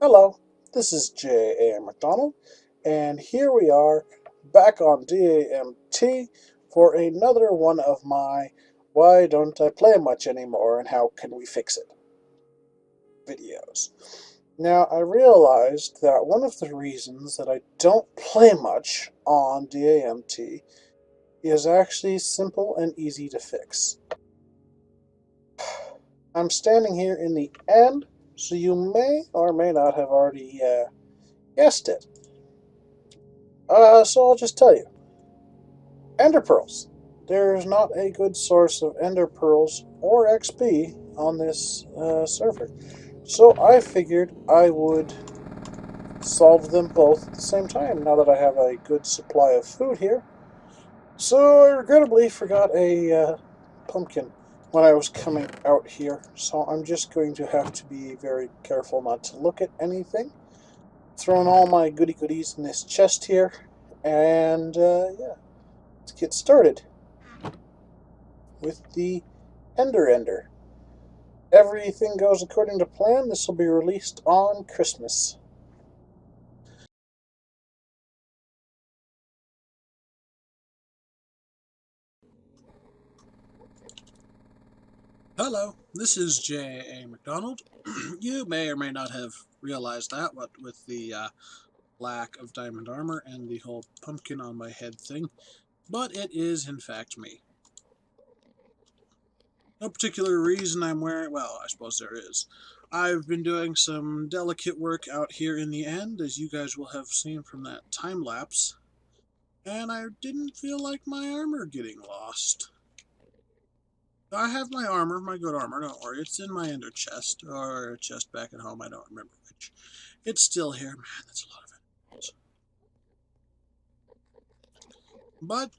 Hello, this is J.A. McDonald, and here we are back on DAMT for another one of my Why Don't I Play Much Anymore and How Can We Fix It videos. Now, I realized that one of the reasons that I don't play much on DAMT is actually simple and easy to fix. I'm standing here in the end, so you may or may not have already guessed it. So I'll just tell you. Ender pearls. There's not a good source of ender pearls or XP on this server. So I figured I would solve them both at the same time now that I have a good supply of food here. So I regrettably forgot a pumpkin when I was coming out here, so I'm just going to have to be very careful not to look at anything. Throwing all my goody goodies in this chest here, and yeah, let's get started with the Ender. Everything goes according to plan. This will be released on Christmas. Hello, this is J.A. McDonald. You may or may not have realized that, what with the lack of diamond armor and the whole pumpkin on my head thing, but it is in fact me. No particular reason I'm wearing, well, I suppose there is. I've been doing some delicate work out here in the end, as you guys will have seen from that time lapse, and I didn't feel like my armor getting lost. I have my armor, my good armor, don't worry. It's in my ender chest, or chest back at home, I don't remember which. It's still here. Man, that's a lot of emeralds. But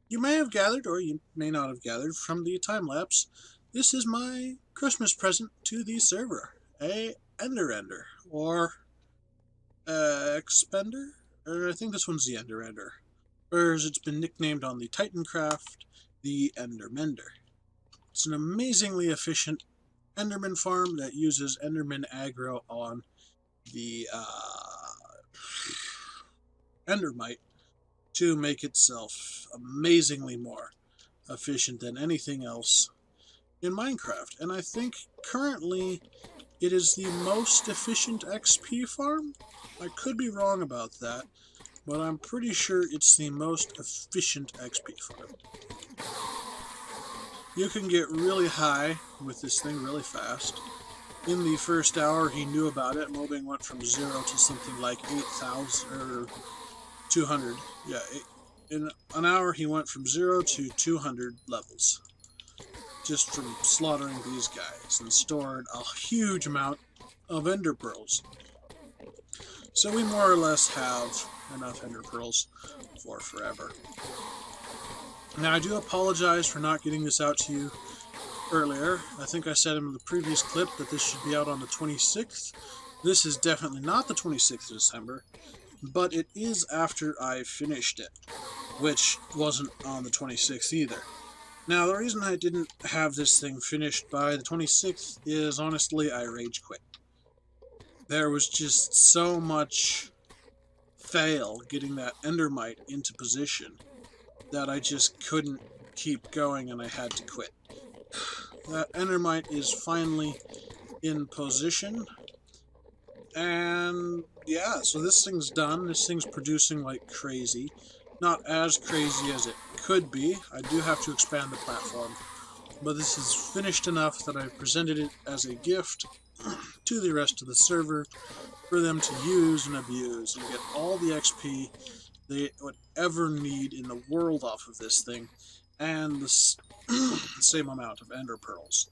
you may have gathered, or you may not have gathered, from the time-lapse, this is my Christmas present to the server. A Ender, or Expender? Or I think this one's the Ender. Or as it's been nicknamed on the Titancraft, the Endermender. It's an amazingly efficient Enderman farm that uses Enderman aggro on the Endermite to make itself amazingly more efficient than anything else in Minecraft. And I think currently it is the most efficient XP farm. I could be wrong about that, but I'm pretty sure it's the most efficient XP farm. You can get really high with this thing really fast. In the first hour he knew about it, Mobinng went from 0 to something like 8,000 or 200. Yeah, in an hour he went from 0 to 200 levels. Just from slaughtering these guys, and stored a huge amount of ender pearls. So we more or less have enough ender pearls for forever. Now I do apologize for not getting this out to you earlier. I think I said in the previous clip that this should be out on the 26th. This is definitely not the 26th of December, but it is after I finished it, which wasn't on the 26th either. Now, the reason I didn't have this thing finished by the 26th is, honestly, I rage quit. There was just so much fail getting that Endermite into position that I just couldn't keep going and I had to quit. That Endermite is finally in position, and yeah, so this thing's done. This thing's producing like crazy. Not as crazy as it could be. I do have to expand the platform, but this is finished enough that I've presented it as a gift to the rest of the server for them to use and abuse and get all the XP they would ever need in the world off of this thing, and the same amount of ender pearls.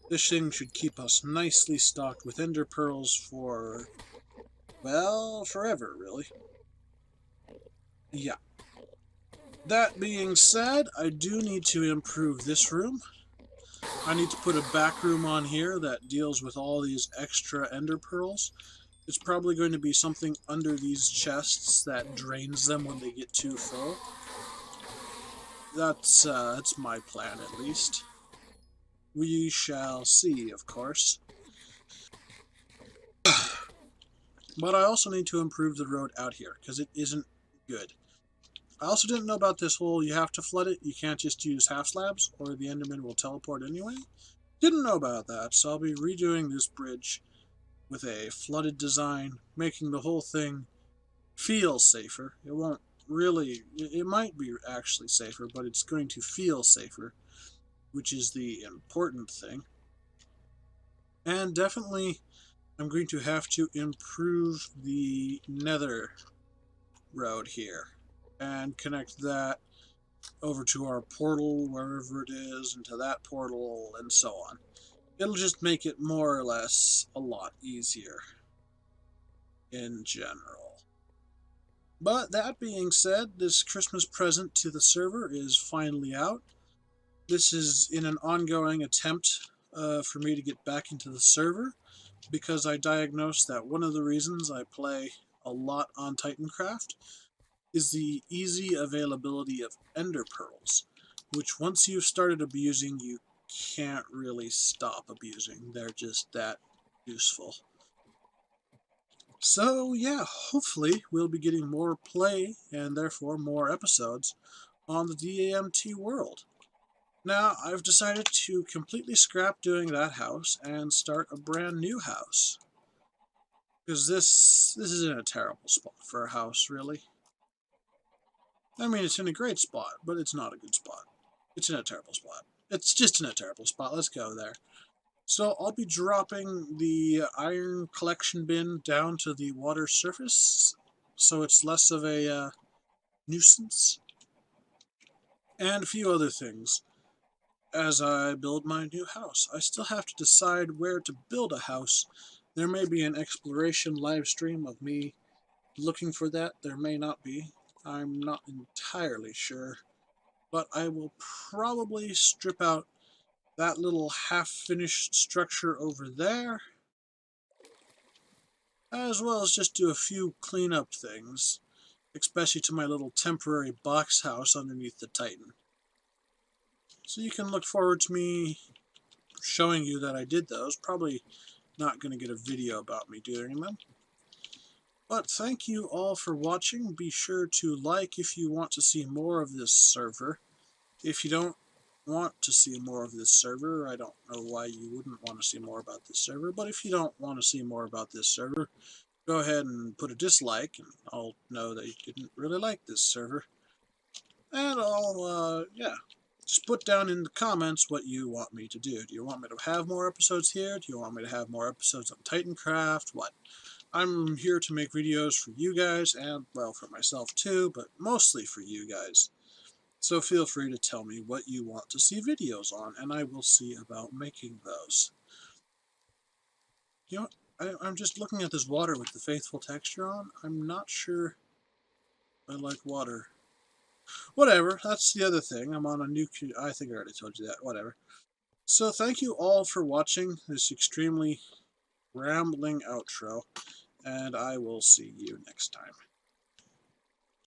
This thing should keep us nicely stocked with ender pearls for, well, forever, really. Yeah. That being said, I do need to improve this room. I need to put a back room on here that deals with all these extra ender pearls. It's probably going to be something under these chests that drains them when they get too full. That's my plan, at least. We shall see, of course. But I also need to improve the road out here, because it isn't good. I also didn't know about this whole you have to flood it, you can't just use half slabs, or the Enderman will teleport anyway. Didn't know about that, so I'll be redoing this bridge with a flooded design, making the whole thing feel safer. It won't really, it might be actually safer, but it's going to feel safer, which is the important thing. And definitely, I'm going to have to improve the nether road here and connect that over to our portal, wherever it is, into that portal, and so on. It'll just make it more or less a lot easier in general. But that being said, this Christmas present to the server is finally out. This is in an ongoing attempt for me to get back into the server, because I diagnosed that one of the reasons I play a lot on Titancraft is the easy availability of ender pearls, which once you've started abusing, you can't really stop abusing. They're just that useful. So yeah, hopefully we'll be getting more play and therefore more episodes on the DAMT world. Now, I've decided to completely scrap doing that house and start a brand new house. Because this is in a terrible spot for a house, really. I mean, it's in a great spot, but it's not a good spot. It's in a terrible spot. It's just in a terrible spot. Let's go there. So I'll be dropping the iron collection bin down to the water surface, so it's less of a nuisance. And a few other things as I build my new house. I still have to decide where to build a house. There may be an exploration live stream of me looking for that. There may not be. I'm not entirely sure. But I will probably strip out that little half-finished structure over there, as well as just do a few cleanup things, especially to my little temporary box house underneath the Titan. So you can look forward to me showing you that I did those. Probably not going to get a video about me doing them. But thank you all for watching. Be sure to like if you want to see more of this server. If you don't want to see more of this server, I don't know why you wouldn't want to see more about this server, but if you don't want to see more about this server, go ahead and put a dislike, and I'll know that you didn't really like this server. And I'll, yeah, just put down in the comments what you want me to do. Do you want me to have more episodes here? Do you want me to have more episodes on Titancraft? What? I'm here to make videos for you guys, and, well, for myself too, but mostly for you guys. So feel free to tell me what you want to see videos on, and I will see about making those. You know, I'm just looking at this water with the faithful texture on. I'm not sure I like water. Whatever, that's the other thing. I'm on a new... I think I already told you that. Whatever. So thank you all for watching this extremely rambling outro, and I will see you next time.